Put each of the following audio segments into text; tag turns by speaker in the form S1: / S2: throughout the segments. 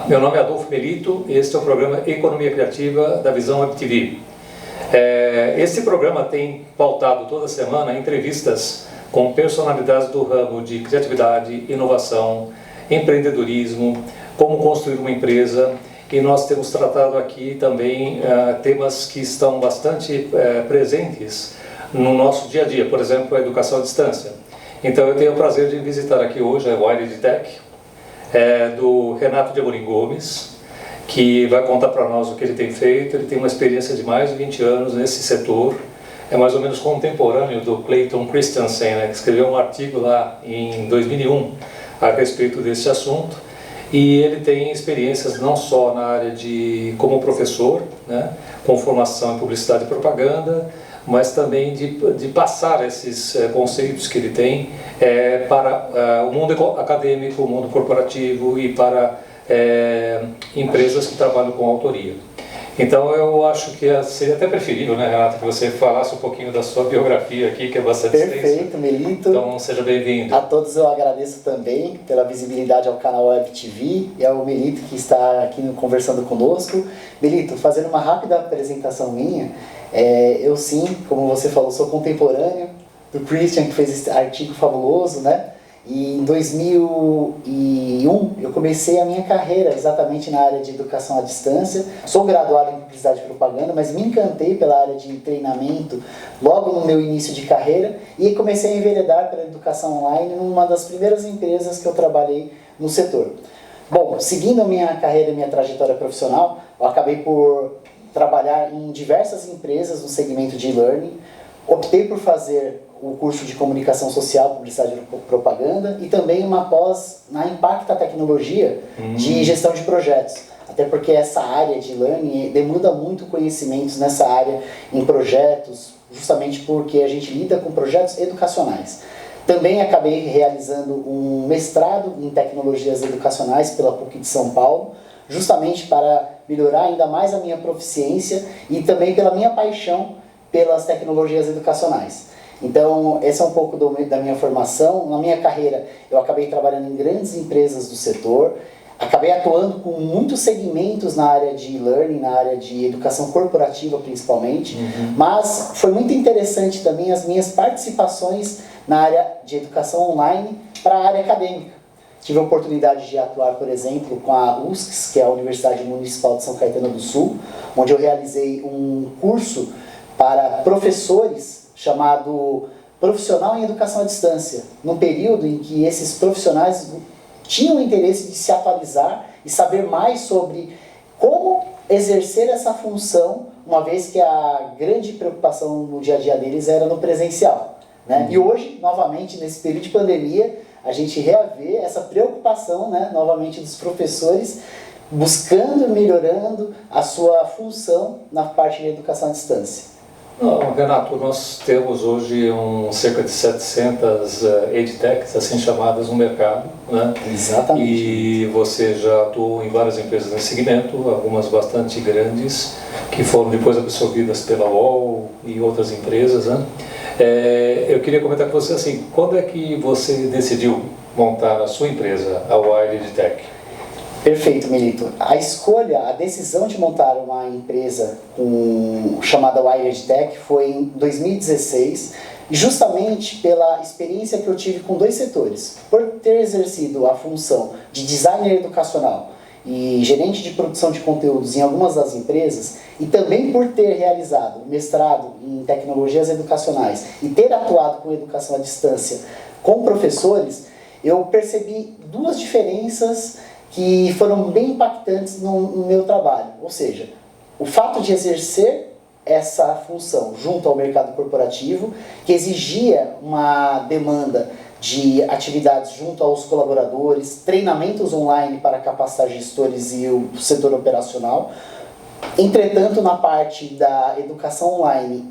S1: Olá, meu nome é Adolfo Melito e este é o programa Economia Criativa da Visão Web TV. Esse programa tem pautado toda semana entrevistas com personalidades do ramo de criatividade, inovação, empreendedorismo, como construir uma empresa, e nós temos tratado aqui também temas que estão bastante presentes no nosso dia a dia, por exemplo, a educação à distância. Então eu tenho o prazer de visitar aqui hoje a Wired Tech, do Renato de Amorim Gomes, que vai contar para nós o que ele tem feito. Ele tem uma experiência de mais de 20 anos nesse setor, é mais ou menos contemporâneo do Clayton Christensen, né, que escreveu um artigo lá em 2001 a respeito desse assunto, e ele tem experiências não só na área como professor, né, com formação em publicidade e propaganda, mas também de passar esses conceitos que ele tem para o mundo acadêmico, o mundo corporativo e para empresas que trabalham com autoria. Então eu acho que seria até preferível, né, Renata, que você falasse um pouquinho da sua biografia aqui, que é bastante extensa.
S2: Perfeito, Melito.
S1: Então seja bem-vindo.
S2: A todos eu agradeço também pela visibilidade ao canal Web TV e ao Melito que está aqui conversando conosco. Melito, fazendo uma rápida apresentação minha, eu sim, como você falou, sou contemporâneo do Christian, que fez esse artigo fabuloso, né? E em 2001 eu comecei a minha carreira exatamente na área de educação à distância. Sou graduado em publicidade e propaganda, mas me encantei pela área de treinamento logo no meu início de carreira e comecei a enveredar pela educação online numa das primeiras empresas que eu trabalhei no setor. Bom, seguindo a minha carreira e minha trajetória profissional, eu acabei por trabalhar em diversas empresas no segmento de e-learning. Optei por fazer o curso de comunicação social, publicidade e propaganda e também uma pós na Impacta Tecnologia de gestão de projetos. Até porque essa área de learning demanda muito conhecimentos nessa área em projetos, justamente porque a gente lida com projetos educacionais. Também acabei realizando um mestrado em tecnologias educacionais pela PUC de São Paulo, justamente para melhorar ainda mais a minha proficiência e também pela minha paixão pelas tecnologias educacionais. Então, esse é um pouco da minha formação. Na minha carreira, eu acabei trabalhando em grandes empresas do setor, acabei atuando com muitos segmentos na área de e-learning, na área de educação corporativa principalmente, mas foi muito interessante também as minhas participações na área de educação online para a área acadêmica. Tive a oportunidade de atuar, por exemplo, com a USCS, que é a Universidade Municipal de São Caetano do Sul, onde eu realizei um curso para professores chamado Profissional em Educação à Distância, num período em que esses profissionais tinham interesse de se atualizar e saber mais sobre como exercer essa função, uma vez que a grande preocupação no dia a dia deles era no presencial, né? E hoje, novamente, nesse período de pandemia, a gente reavê essa preocupação, né, novamente dos professores, buscando e melhorando a sua função na parte de educação à distância.
S1: Renato, nós temos hoje cerca de 700 EdTechs, assim chamadas, no mercado, né?
S2: Exatamente.
S1: E você já atuou em várias empresas nesse segmento, algumas bastante grandes, que foram depois absorvidas pela UOL e outras empresas, né? Eu queria comentar com você assim, quando é que você decidiu montar a sua empresa, a Wired Tech?
S2: Perfeito, Melito. A decisão de montar uma empresa chamada Wired Tech foi em 2016, justamente pela experiência que eu tive com dois setores. Por ter exercido a função de designer educacional e gerente de produção de conteúdos em algumas das empresas, e também por ter realizado mestrado em tecnologias educacionais e ter atuado com educação à distância com professores, eu percebi duas diferenças que foram bem impactantes no meu trabalho. Ou seja, o fato de exercer essa função junto ao mercado corporativo, que exigia uma demanda de atividades junto aos colaboradores, treinamentos online para capacitar gestores e o setor operacional. Entretanto, na parte da educação online,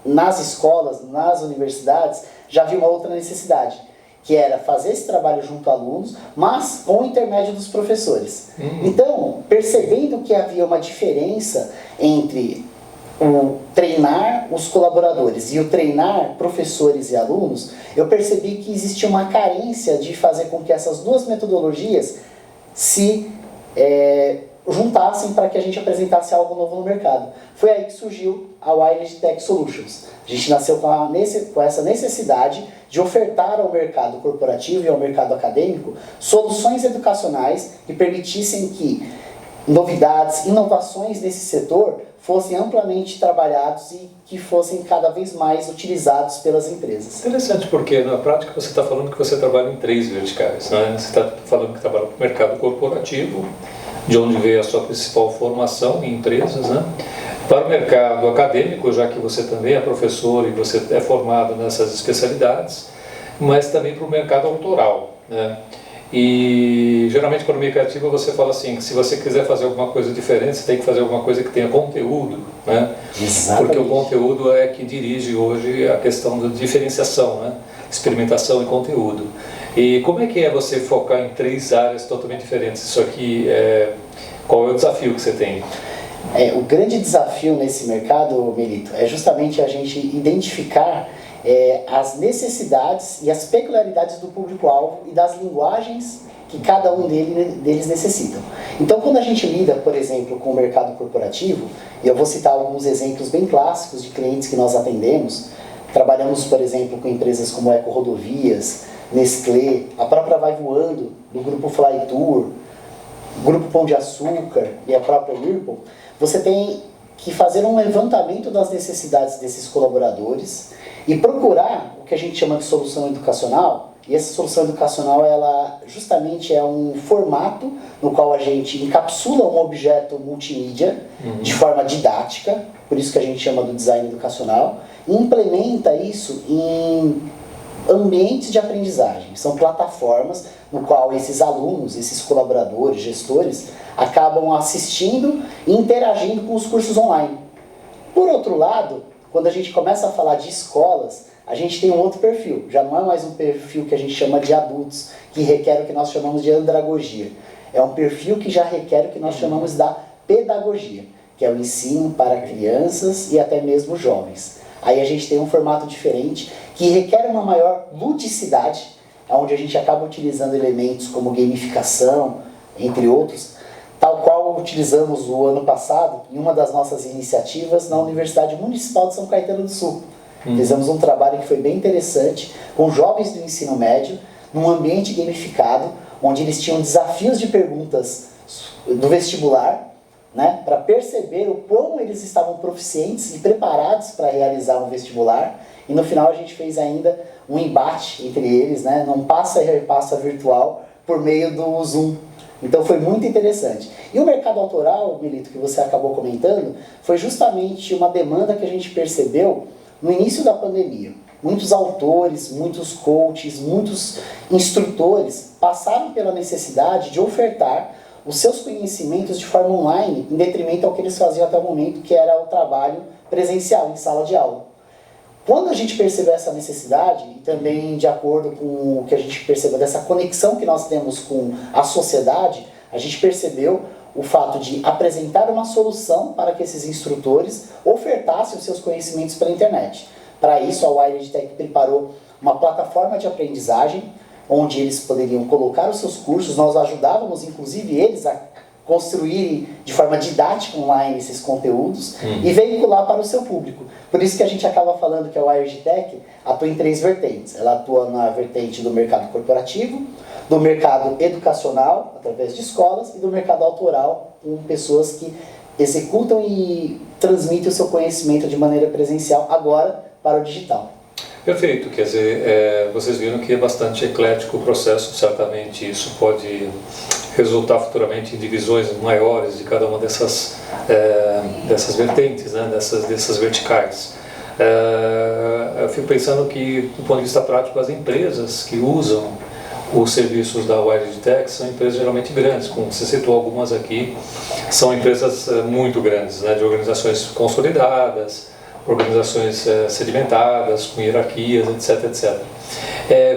S2: nas escolas, nas universidades, já havia uma outra necessidade, que era fazer esse trabalho junto a alunos, mas com o intermédio dos professores. Então, percebendo que havia uma diferença entre o treinar os colaboradores e o treinar professores e alunos, eu percebi que existia uma carência de fazer com que essas duas metodologias se juntassem para que a gente apresentasse algo novo no mercado. Foi aí que surgiu a Wired Tech Solutions. A gente nasceu com essa necessidade de ofertar ao mercado corporativo e ao mercado acadêmico soluções educacionais que permitissem que novidades, inovações nesse setor fossem amplamente trabalhados e que fossem cada vez mais utilizados pelas empresas.
S1: Interessante, porque na prática você está falando que você trabalha em 3 verticais, né? Você está falando que trabalha no mercado corporativo, de onde veio a sua principal formação em empresas, né? Para o mercado acadêmico, já que você também é professor e você é formado nessas especialidades, mas também para o mercado autoral, né? E geralmente na economia criativa você fala assim, que se você quiser fazer alguma coisa diferente, você tem que fazer alguma coisa que tenha conteúdo, né?
S2: Exatamente.
S1: Porque o conteúdo é que dirige hoje a questão da diferenciação, né? Experimentação e conteúdo. E como é que é você focar em 3 áreas totalmente diferentes? Isso aqui, qual é o desafio que você tem?
S2: O grande desafio nesse mercado, Melito, é justamente a gente identificar as necessidades e as peculiaridades do público-alvo e das linguagens que cada um deles necessitam. Então, quando a gente lida, por exemplo, com o mercado corporativo, e eu vou citar alguns exemplos bem clássicos de clientes que nós atendemos, trabalhamos, por exemplo, com empresas como Eco Rodovias, Nestlé, a própria Vai Voando, do grupo Flytour, Grupo Pão de Açúcar e a própria Whirlpool, você tem que fazer um levantamento das necessidades desses colaboradores e procurar o que a gente chama de solução educacional. E essa solução educacional, ela justamente é um formato no qual a gente encapsula um objeto multimídia de forma didática, por isso que a gente chama do design educacional, e implementa isso em ambientes de aprendizagem. São plataformas no qual esses alunos, esses colaboradores, gestores, acabam assistindo e interagindo com os cursos online. Por outro lado, quando a gente começa a falar de escolas, a gente tem um outro perfil. Já não é mais um perfil que a gente chama de adultos, que requer o que nós chamamos de andragogia. É um perfil que já requer o que nós chamamos da pedagogia, que é o ensino para crianças e até mesmo jovens. Aí a gente tem um formato diferente, que requer uma maior ludicidade, onde a gente acaba utilizando elementos como gamificação, entre outros, tal qual utilizamos o ano passado em uma das nossas iniciativas na Universidade Municipal de São Caetano do Sul. Fizemos um trabalho que foi bem interessante com jovens do ensino médio, num ambiente gamificado, onde eles tinham desafios de perguntas do vestibular, né, para perceber o quão eles estavam proficientes e preparados para realizar um vestibular. E no final a gente fez ainda um embate entre eles, né, num passa e repassa virtual por meio do Zoom. Então foi muito interessante. E o mercado autoral, Melito, que você acabou comentando, foi justamente uma demanda que a gente percebeu no início da pandemia. Muitos autores, muitos coaches, muitos instrutores passaram pela necessidade de ofertar os seus conhecimentos de forma online, em detrimento ao que eles faziam até o momento, que era o trabalho presencial, em sala de aula. Quando a gente percebeu essa necessidade, e também de acordo com o que a gente percebeu dessa conexão que nós temos com a sociedade, a gente percebeu o fato de apresentar uma solução para que esses instrutores ofertassem os seus conhecimentos pela internet. Para isso, a Wired Tech preparou uma plataforma de aprendizagem, onde eles poderiam colocar os seus cursos. Nós ajudávamos, inclusive, eles a construir de forma didática online esses conteúdos e veicular para o seu público. Por isso que a gente acaba falando que a Wired Tech atua em 3 vertentes. Ela atua na vertente do mercado corporativo, do mercado educacional, através de escolas, e do mercado autoral, com pessoas que executam e transmitem o seu conhecimento de maneira presencial, agora para o digital.
S1: Perfeito, quer dizer, vocês viram que é bastante eclético o processo, certamente isso pode resultar futuramente em divisões maiores de cada uma dessas vertentes, né, dessas verticais. Eu fico pensando que, do ponto de vista prático, as empresas que usam os serviços da Wired Tech são empresas geralmente grandes, como você citou algumas aqui, são empresas muito grandes, né, de organizações consolidadas, organizações sedimentadas, com hierarquias, etc, etc.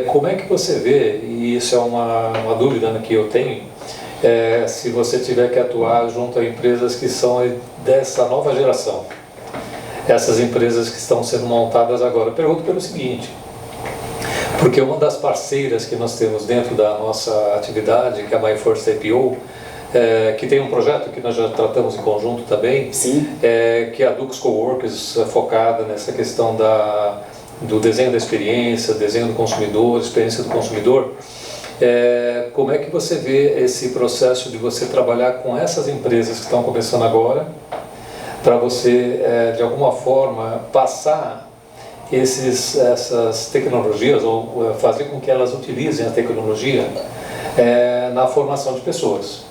S1: Como é que você vê, e isso é uma dúvida que eu tenho, se você tiver que atuar junto a empresas que são dessa nova geração, essas empresas que estão sendo montadas agora. Eu pergunto pelo seguinte, porque uma das parceiras que nós temos dentro da nossa atividade, que é a My First IPO, que tem um projeto que nós já tratamos em conjunto também,
S2: Sim.
S1: Que é a Dux Coworkers, focada nessa questão do desenho da experiência, desenho do consumidor, experiência do consumidor. Como é que você vê esse processo de você trabalhar com essas empresas que estão começando agora, para você, de alguma forma, passar essas tecnologias, ou fazer com que elas utilizem a tecnologia na formação de pessoas?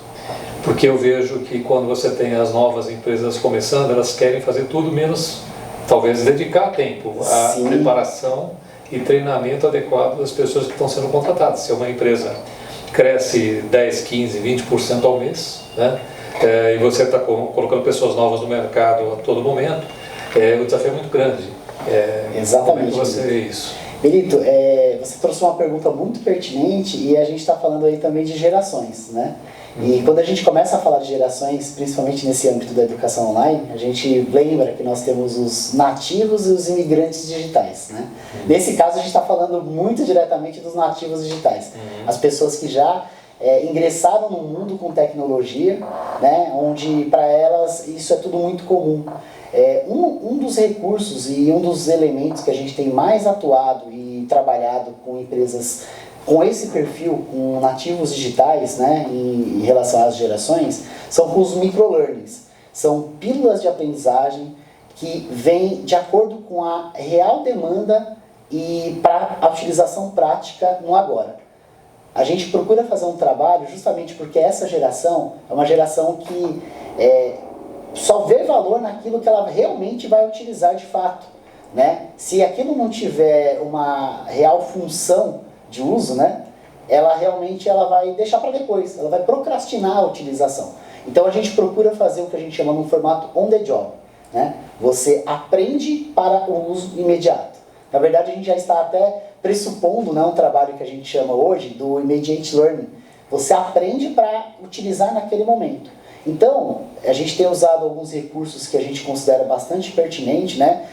S1: Porque eu vejo que quando você tem as novas empresas começando, elas querem fazer tudo menos, talvez, dedicar tempo à
S2: Sim.
S1: preparação e treinamento adequado das pessoas que estão sendo contratadas. Se uma empresa cresce 10, 15, 20% ao mês, né, e você está colocando pessoas novas no mercado a todo momento, o desafio é muito grande.
S2: Exatamente.
S1: Como é que você vê isso?
S2: Melito, você trouxe uma pergunta muito pertinente e a gente está falando aí também de gerações, né? E quando a gente começa a falar de gerações, principalmente nesse âmbito da educação online, a gente lembra que nós temos os nativos e os imigrantes digitais, né? Nesse caso, a gente está falando muito diretamente dos nativos digitais. As pessoas que já ingressaram no mundo com tecnologia, né? Onde para elas isso é tudo muito comum. Um dos recursos e um dos elementos que a gente tem mais atuado e trabalhado com empresas com esse perfil, com nativos digitais, né, em relação às gerações, são com os microlearnings. São pílulas de aprendizagem que vêm de acordo com a real demanda e para a utilização prática no agora. A gente procura fazer um trabalho justamente porque essa geração é uma geração que só vê valor naquilo que ela realmente vai utilizar de fato, né? Se aquilo não tiver uma real função de uso, né, ela vai deixar para depois, ela vai procrastinar a utilização. Então a gente procura fazer o que a gente chama no formato on the job, né? Você aprende para o uso imediato. Na verdade, a gente já está até pressupondo, né, um trabalho que a gente chama hoje do immediate learning. Você aprende para utilizar naquele momento. Então, a gente tem usado alguns recursos que a gente considera bastante pertinente, né?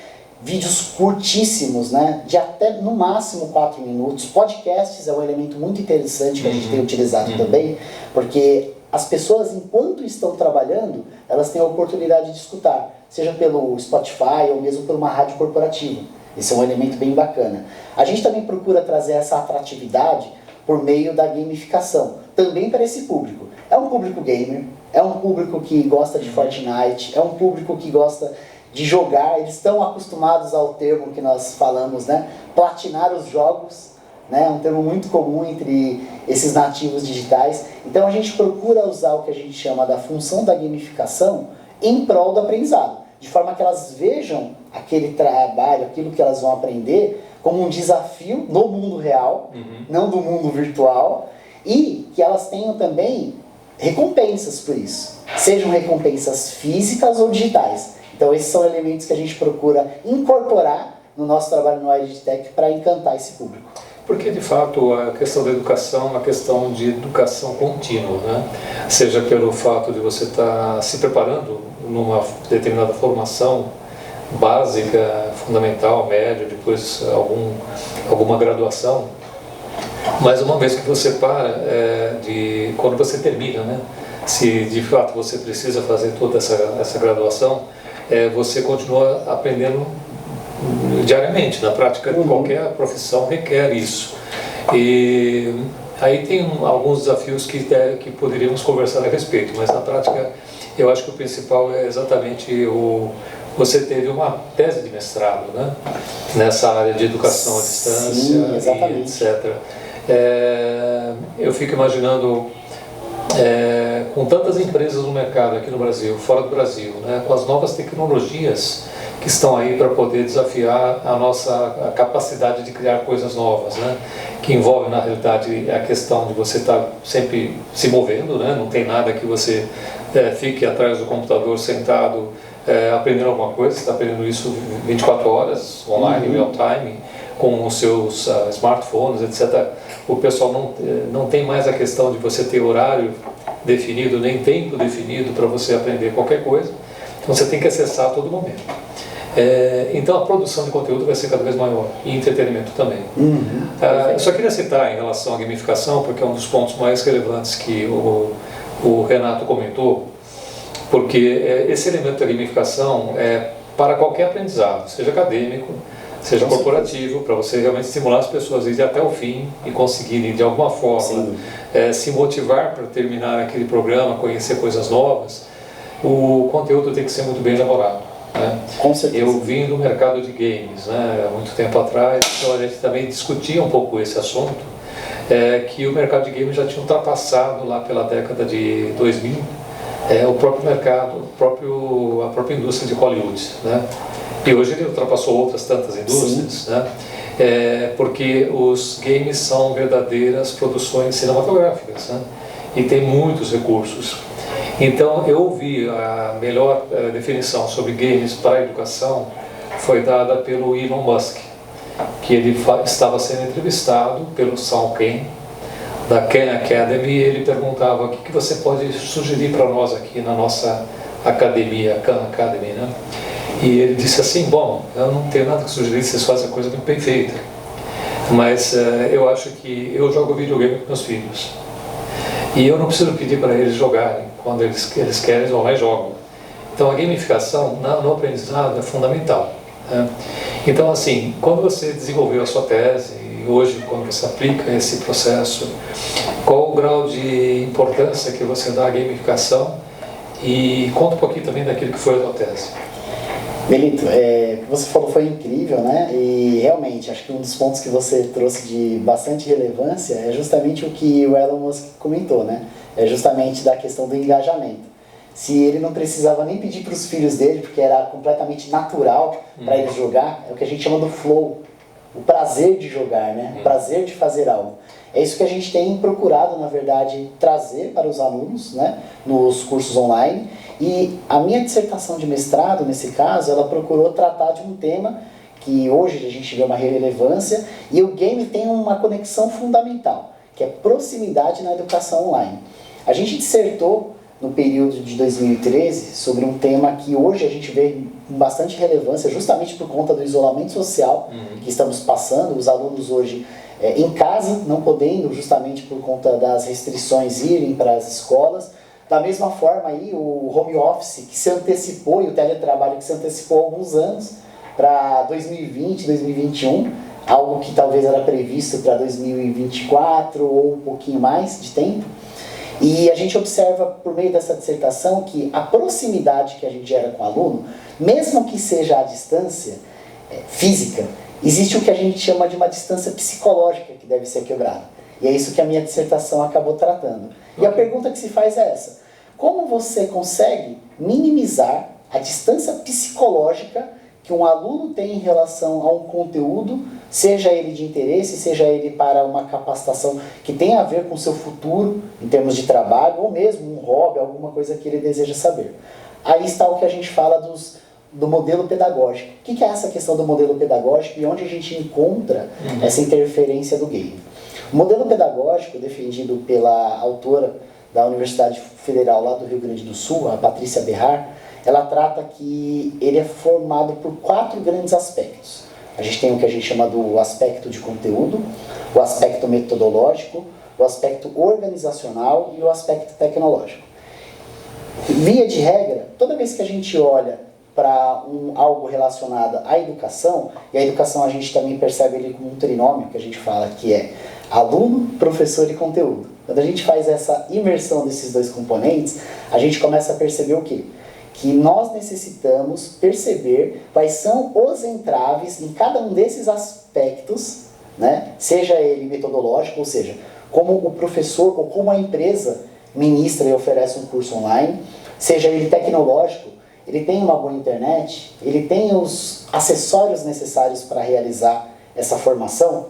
S2: Vídeos curtíssimos, né, de até no máximo 4 minutos. Podcasts é um elemento muito interessante que a gente tem utilizado também, porque as pessoas, enquanto estão trabalhando, elas têm a oportunidade de escutar, seja pelo Spotify ou mesmo por uma rádio corporativa. Esse é um elemento bem bacana. A gente também procura trazer essa atratividade por meio da gamificação, também para esse público. É um público gamer, é um público que gosta de Fortnite, é um público que gosta de jogar, eles estão acostumados ao termo que nós falamos, né? Platinar os jogos, né? Um termo muito comum entre esses nativos digitais. Então a gente procura usar o que a gente chama da função da gamificação em prol do aprendizado, de forma que elas vejam aquele trabalho, aquilo que elas vão aprender, como um desafio no mundo real, não do mundo virtual, e que elas tenham também recompensas por isso, sejam recompensas físicas ou digitais. Então esses são elementos que a gente procura incorporar no nosso trabalho no EdTech para encantar esse público.
S1: Porque, de fato, a questão da educação é uma questão de educação contínua, né? Seja pelo fato de você estar se preparando numa determinada formação básica, fundamental, média, depois alguma graduação, mas uma vez que você quando você termina, né? Se de fato você precisa fazer toda essa graduação, você continua aprendendo diariamente. Na prática, qualquer profissão requer isso. E aí tem alguns desafios que poderíamos conversar a respeito, mas na prática eu acho que o principal é exatamente você teve uma tese de mestrado, né? Nessa área de educação à distância.
S2: Sim,
S1: e etc. Eu fico imaginando com tantas empresas no mercado aqui no Brasil, fora do Brasil, né, com as novas tecnologias que estão aí para poder desafiar a nossa capacidade de criar coisas novas, né, que envolve na realidade a questão de você estar sempre se movendo, né, não tem nada que você fique atrás do computador sentado aprendendo alguma coisa, você está aprendendo isso 24 horas, online, real time, com os seus smartphones, etc. O pessoal não tem mais a questão de você ter horário definido, nem tempo definido para você aprender qualquer coisa. Então você tem que acessar a todo momento. Então a produção de conteúdo vai ser cada vez maior, e entretenimento também. Eu só queria citar em relação à gamificação, porque é um dos pontos mais relevantes que o o Renato comentou, porque esse elemento da gamificação é para qualquer aprendizado, seja acadêmico, seja corporativo, para você realmente estimular as pessoas a ir até o fim e conseguirem, de alguma forma, se motivar para terminar aquele programa, conhecer coisas novas. O conteúdo tem que ser muito bem elaborado. Né?
S2: Com certeza.
S1: Eu vim do mercado de games, né, há muito tempo atrás, então a gente também discutia um pouco esse assunto, que o mercado de games já tinha ultrapassado lá pela década de 2000 o próprio mercado, a própria indústria de Hollywood, né? E hoje ele ultrapassou outras tantas indústrias, né? Porque os games são verdadeiras produções cinematográficas, né? E tem muitos recursos. Então eu ouvi a melhor definição sobre games para a educação foi dada pelo Elon Musk, que ele estava sendo entrevistado pelo Sean Khan, da Khan Academy, e ele perguntava: o que você pode sugerir para nós aqui na nossa academia, Khan Academy, né? E ele disse assim: bom, eu não tenho nada que sugerir, vocês fazem a coisa muito bem feita, mas eu acho que eu jogo videogame com meus filhos e eu não preciso pedir para eles jogarem, quando eles querem, eles vão lá e jogam. Então a gamificação no aprendizado é fundamental, né? Então, assim, quando você desenvolveu a sua tese e hoje quando você aplica esse processo, qual o grau de importância que você dá à gamificação? E conta um pouquinho também daquilo que foi a sua tese.
S2: Melito, o que você falou foi incrível, né? E realmente, acho que um dos pontos que você trouxe de bastante relevância é justamente o que o Elon Musk comentou, né? É justamente da questão do engajamento. Se ele não precisava nem pedir para os filhos dele, porque era completamente natural para ele jogar, é o que a gente chama do flow, o prazer de jogar, né? O prazer de fazer algo. É isso que a gente tem procurado, na verdade, trazer para os alunos, né? Nos cursos online. E a minha dissertação de mestrado, nesse caso, ela procurou tratar de um tema que hoje a gente vê uma relevância, e o game tem uma conexão fundamental, que é proximidade na educação online. A gente dissertou no período de 2013 sobre um tema que hoje a gente vê com bastante relevância, justamente por conta do isolamento social que estamos passando, os alunos hoje em casa, não podendo, justamente por conta das restrições, irem para as escolas. Da mesma forma aí, o home office que se antecipou e o teletrabalho que se antecipou há alguns anos para 2020, 2021, algo que talvez era previsto para 2024 ou um pouquinho mais de tempo. E a gente observa por meio dessa dissertação que a proximidade que a gente gera com o aluno, mesmo que seja à distância física, existe o que a gente chama de uma distância psicológica que deve ser quebrada. E é isso que a minha dissertação acabou tratando. E a pergunta que se faz é essa: como você consegue minimizar a distância psicológica que um aluno tem em relação a um conteúdo, seja ele de interesse, seja ele para uma capacitação que tenha a ver com o seu futuro, em termos de trabalho, ou mesmo um hobby, alguma coisa que ele deseja saber? Aí está o que a gente fala do modelo pedagógico. O que é essa questão do modelo pedagógico e onde a gente encontra essa interferência do game? O modelo pedagógico, defendido pela autora da Universidade Federal lá do Rio Grande do Sul, a Patrícia Berrar, ela trata que ele é formado por 4 grandes aspectos. A gente tem o que a gente chama do aspecto de conteúdo, o aspecto metodológico, o aspecto organizacional e o aspecto tecnológico. Via de regra, toda vez que a gente olha para algo relacionado à educação, e a educação a gente também percebe ele como um trinômio que a gente fala, que é aluno, professor e conteúdo. Quando a gente faz essa imersão desses dois componentes, a gente começa a perceber o quê? Que nós necessitamos perceber quais são os entraves em cada um desses aspectos, né? Seja ele metodológico, ou seja, como o professor ou como a empresa ministra e oferece um curso online, seja ele tecnológico, ele tem uma boa internet, ele tem os acessórios necessários para realizar essa formação,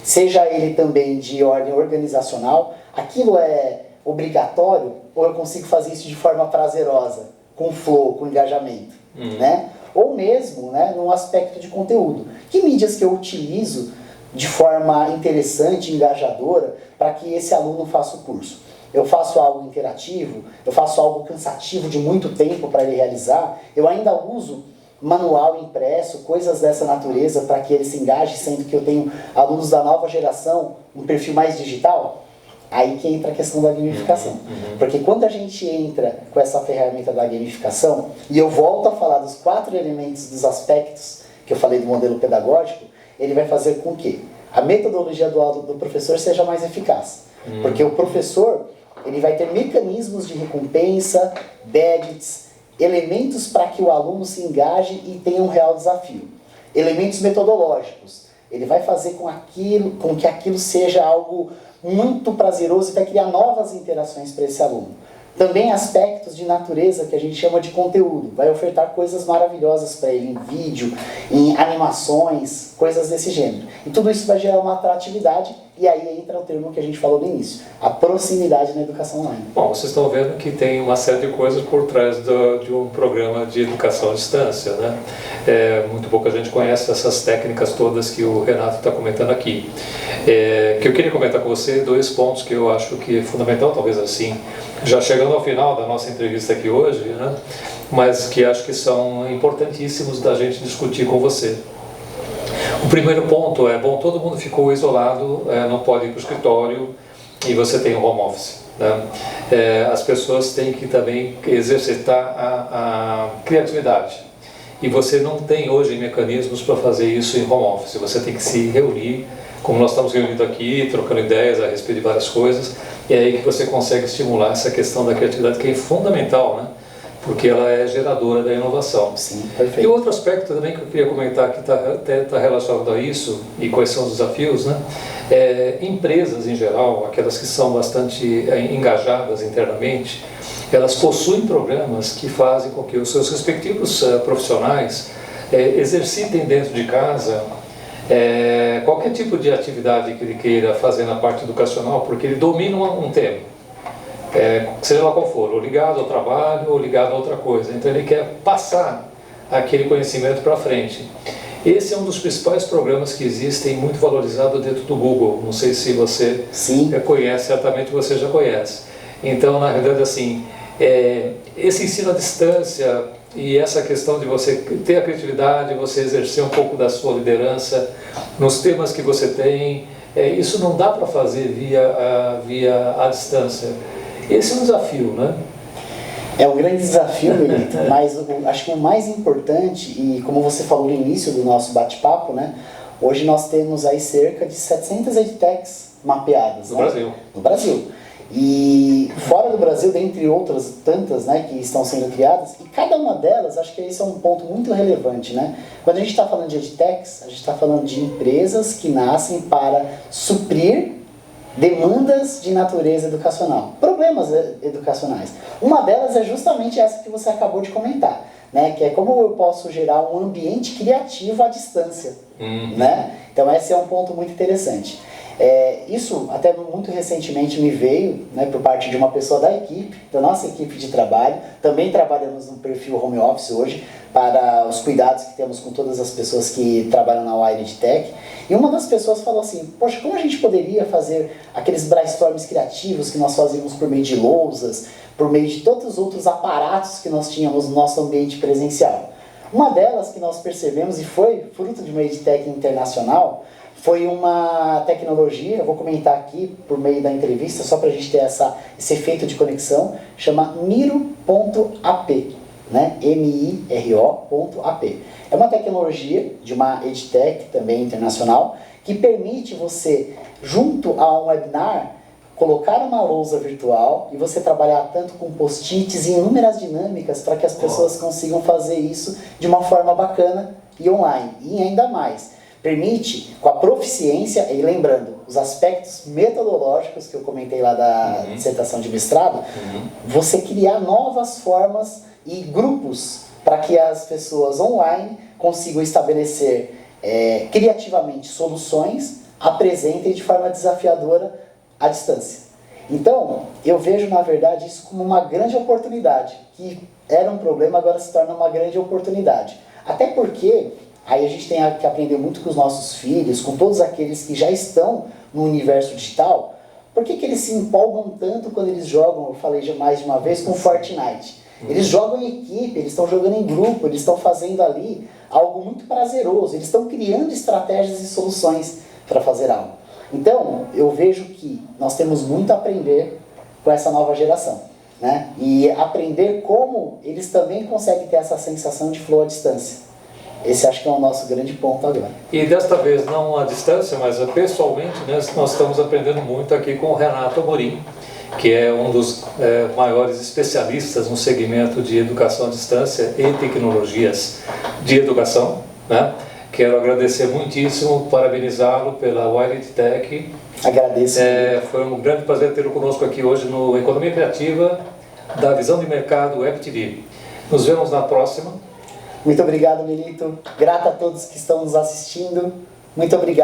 S2: seja ele também de ordem organizacional, aquilo é obrigatório ou eu consigo fazer isso de forma prazerosa, com flow, com engajamento, né? Ou mesmo, né, num aspecto de conteúdo. Que mídias que eu utilizo de forma interessante, engajadora, para que esse aluno faça o curso? Eu faço algo interativo? Eu faço algo cansativo de muito tempo para ele realizar? Eu ainda uso manual impresso, coisas dessa natureza para que ele se engaje, sendo que eu tenho alunos da nova geração, um perfil mais digital? Aí que entra a questão da gamificação. Porque quando a gente entra com essa ferramenta da gamificação, e eu volto a falar dos 4 elementos, dos aspectos que eu falei do modelo pedagógico, ele vai fazer com que a metodologia do professor seja mais eficaz. Porque o professor, ele vai ter mecanismos de recompensa, badges, elementos para que o aluno se engaje e tenha um real desafio. Elementos metodológicos. Ele vai fazer com que aquilo seja algo muito prazeroso e vai criar novas interações para esse aluno. Também aspectos de natureza que a gente chama de conteúdo. Vai ofertar coisas maravilhosas para ele, em vídeo, em animações, coisas desse gênero. E tudo isso vai gerar uma atratividade, e aí entra o termo que a gente falou no início, a proximidade na educação online.
S1: Bom, vocês estão vendo que tem uma série de coisas por trás de um programa de educação à distância, né? Muito pouca gente conhece essas técnicas todas que o Renato está comentando aqui. Que eu queria comentar com você 2 pontos que eu acho que é fundamental, talvez assim, já chegando ao final da nossa entrevista aqui hoje, né? Mas que acho que são importantíssimos da gente discutir com você. O primeiro ponto é, bom, todo mundo ficou isolado, não pode ir para o escritório e você tem o home office, né? As pessoas têm que também exercitar a criatividade. E você não tem hoje mecanismos para fazer isso em home office. Você tem que se reunir, como nós estamos reunidos aqui, trocando ideias a respeito de várias coisas, e é aí que você consegue estimular essa questão da criatividade, que é fundamental, né? Porque ela é geradora da inovação.
S2: Sim, perfeito.
S1: E outro aspecto também que eu queria comentar que está relacionado a isso, e quais são os desafios, né? Empresas em geral, aquelas que são bastante engajadas internamente, elas possuem programas que fazem com que os seus respectivos profissionais exercitem dentro de casa qualquer tipo de atividade que ele queira fazer na parte educacional, porque ele domina um tema. Seja lá qual for, ou ligado ao trabalho, ou ligado a outra coisa. Então ele quer passar aquele conhecimento para frente. Esse é um dos principais programas que existem, muito valorizado dentro do Google. Não sei se você conhece, certamente você já conhece. Então, na verdade, assim, esse ensino à distância e essa questão de você ter a criatividade, você exercer um pouco da sua liderança nos temas que você tem, isso não dá para fazer via à distância. Esse é um desafio, né?
S2: É um grande desafio, Melito, mas acho que o mais importante, e como você falou no início do nosso bate-papo, né? Hoje nós temos aí cerca de 700 edtechs mapeadas.
S1: No
S2: né?
S1: Brasil.
S2: No Brasil. E fora do Brasil, dentre outras tantas, né, que estão sendo criadas, e cada uma delas, acho que esse é um ponto muito relevante, né? Quando a gente está falando de edtechs, a gente está falando de empresas que nascem para suprir demandas de natureza educacional, problemas educacionais. Uma delas é justamente essa que você acabou de comentar, né? Que é como eu posso gerar um ambiente criativo à distância, né? Então esse é um ponto muito interessante. Isso até muito recentemente me veio, né, por parte de uma pessoa da equipe, da nossa equipe de trabalho. Também trabalhamos no perfil home office hoje, para os cuidados que temos com todas as pessoas que trabalham na Wired Tech. E uma das pessoas falou assim, poxa, como a gente poderia fazer aqueles brainstorms criativos que nós fazíamos por meio de lousas, por meio de todos os outros aparatos que nós tínhamos no nosso ambiente presencial. Uma delas que nós percebemos, e foi fruto de uma EdTech internacional, foi uma tecnologia, eu vou comentar aqui por meio da entrevista, só para a gente ter esse efeito de conexão, chama Miro.ap, né? MIRO.ap. É uma tecnologia de uma EdTech também internacional, que permite você, junto a um webinar, colocar uma lousa virtual e você trabalhar tanto com post-its e inúmeras dinâmicas para que as pessoas consigam fazer isso de uma forma bacana e online. E ainda mais, permite, com a proficiência, e lembrando, os aspectos metodológicos que eu comentei lá da dissertação de mestrado, você criar novas formas e grupos para que as pessoas online consigam estabelecer criativamente soluções, apresentem de forma desafiadora à distância. Então, eu vejo, na verdade, isso como uma grande oportunidade, que era um problema, agora se torna uma grande oportunidade. Até porque aí a gente tem que aprender muito com os nossos filhos, com todos aqueles que já estão no universo digital. Por que eles se empolgam tanto quando eles jogam, eu falei já mais de uma vez, com Fortnite? Eles jogam em equipe, eles estão jogando em grupo, eles estão fazendo ali algo muito prazeroso, eles estão criando estratégias e soluções para fazer algo. Então, eu vejo que nós temos muito a aprender com essa nova geração, né? E aprender como eles também conseguem ter essa sensação de flow à distância. Esse acho que é o nosso grande ponto agora.
S1: E desta vez não à distância, mas pessoalmente, né, nós estamos aprendendo muito aqui com o Renato Amorim, que é um dos maiores especialistas no segmento de educação à distância e tecnologias de educação, né? Quero agradecer muitíssimo, parabenizá-lo pela Wired Tech.
S2: Agradeço.
S1: Foi um grande prazer tê-lo conosco aqui hoje no Economia Criativa da Visão de Mercado Web TV. Nos vemos na próxima.
S2: Muito obrigado, Melito. Grato a todos que estão nos assistindo. Muito obrigado.